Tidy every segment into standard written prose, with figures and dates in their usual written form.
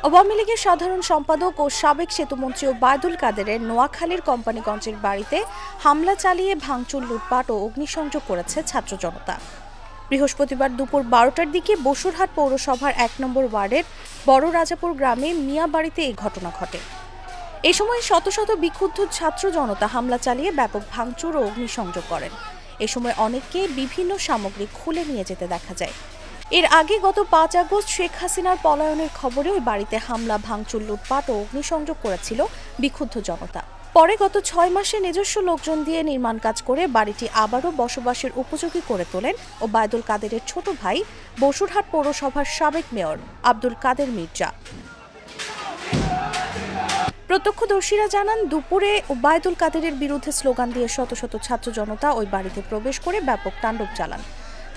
আওয়ামী লীগের সাধারণ সম্পাদক ও সাবেক সেতুমন্ত্রী ওবায়দুল কাদেরের নোয়াখালীর কোম্পানিগঞ্জের বাড়িতে হামলা চালিয়ে ভাঙচুর, লুটপাট ও অগ্নিসংযোগ করেছে ছাত্র জনতা। বৃহস্পতিবার দুপুর 12টার দিকে বসুরহাট পৌরসভার ১ নম্বর ওয়ার্ডের বড় রাজাপুর গ্রামে মিয়া বাড়িতে এই ঘটনা ঘটে। এ সময় শত শত বিক্ষুব্ধ ছাত্র জনতা হামলা চালিয়ে ব্যাপক ভাঙচুর ও অগ্নিসংযোগ করেন। এ সময় অনেককে বিভিন্ন সামগ্রী খুলে নিয়ে যেতে দেখা যায়। এর আগে গত ৫ আগস্ট শেখ হাসিনার পলায়নের খবরে ওই বাড়িতে হামলা, ভাঙচুর, লুটপাট ও অগ্নিসংযোগ করেছিল বিক্ষুব্ধ জনতা। পরে গত ৬ মাসে নিজস্ব লোকজন দিয়ে নির্মাণ কাজ করে বাড়িটি আবারও বসবাসের উপযোগী করে তোলেন ওবায়দুল কাদেরের ছোট ভাই, বসুরহাট পৌরসভার সাবেক মেয়র আব্দুল কাদের মির্জা। প্রত্যক্ষদর্শীরা জানান, দুপুরে ওবায়দুল কাদেরের বিরুদ্ধে স্লোগান দিয়ে শত শত ছাত্র জনতা ওই বাড়িতে প্রবেশ করে ব্যাপক তাণ্ডব চালান।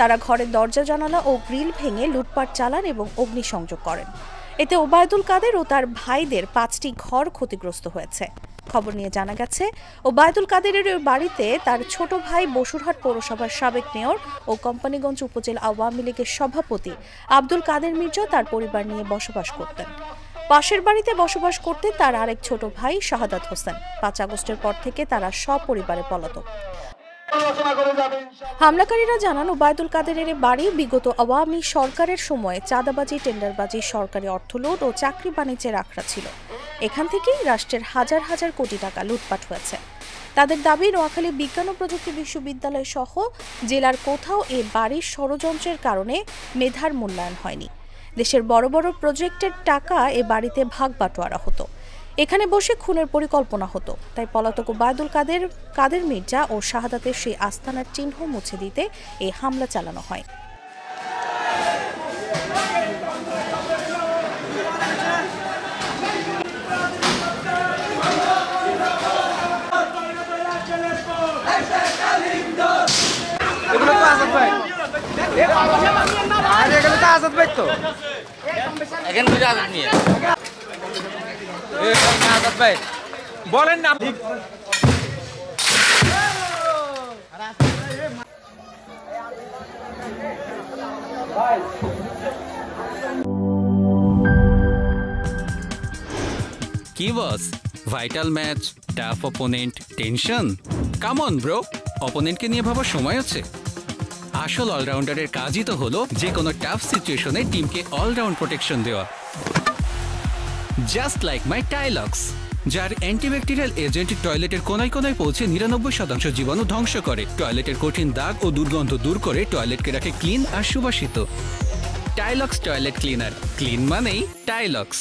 তারা ঘরের দরজা, জানালা ও গ্রিল ভেঙে লুটপাট চালান এবং অগ্নিসংযোগ করেন। এতে ওবায়দুল কাদের ও তার ভাইদের ৫টি ঘর ক্ষতিগ্রস্ত হয়েছে। খবর নিয়ে জানা গেছে, ওবায়দুল কাদেরের ওই বাড়িতে তার ছোট ভাই, বসুরহাট পৌরসভার সাবেক মেয়র ও কোম্পানিগঞ্জ উপজেলা আওয়ামী লীগের সভাপতি আব্দুল কাদের মির্জা তার পরিবার নিয়ে বসবাস করতেন। পাশের বাড়িতে বসবাস করতে তার আরেক ছোট ভাই শাহাদাত হোসেন। ৫ আগস্টের পর থেকে তারা সপরিবারে পলাতক। হামলাকারীরা জানান, ওবায়দুল কাদেরের বাড়ি বিগত আওয়ামী সরকারের সময়ে চাঁদাবাজি, টেন্ডারবাজি, সরকারি অর্থ লুট ও চাকরি বাণিজ্যের আখড়া ছিল। এখান থেকেই রাষ্ট্রের হাজার হাজার কোটি টাকা লুটপাট হয়েছে। তাদের দাবি, নোয়াখালী বিজ্ঞান ও প্রযুক্তি বিশ্ববিদ্যালয় সহ জেলার কোথাও এ বাড়ির ষড়যন্ত্রের কারণে মেধার মূল্যায়ন হয়নি। দেশের বড় বড় প্রজেক্টের টাকা এ বাড়িতে ভাগ বাটোয়ারা হতো। এখানে বসে খুনের পরিকল্পনা হতো। তাই পলাতক ওবায়দুল কাদের মির্জা ও শাহাদাতের সেই আস্তানার চিহ্ন মুছে দিতে এই হামলা চালানো হয়। বলেন না কি boss, vital match, tough opponent, tension? Come on bro, অপোনেন্টকে নিয়ে ভাবার সময় আছে। আসল অলরাউন্ডারের কাজই তো হলো যে কোনো টাফ সিচুয়েশনে টিমকে অলরাউন্ড প্রোটেকশন দেওয়া। জাস্ট লাইক মাই টাইলক্স, যার অ্যান্টিব্যাকটেরিয়াল এজেন্ট টয়লেটের কোনায় কোনায় পৌঁছে ৯৯% জীবাণু ধ্বংস করে, টয়লেটের কঠিন দাগ ও দুর্গন্ধ দূর করে টয়লেটকে রাখে ক্লিন আর সুবাসিত। টাইলক্স টয়লেট ক্লিনার, ক্লিন মানেই টাইলক্স।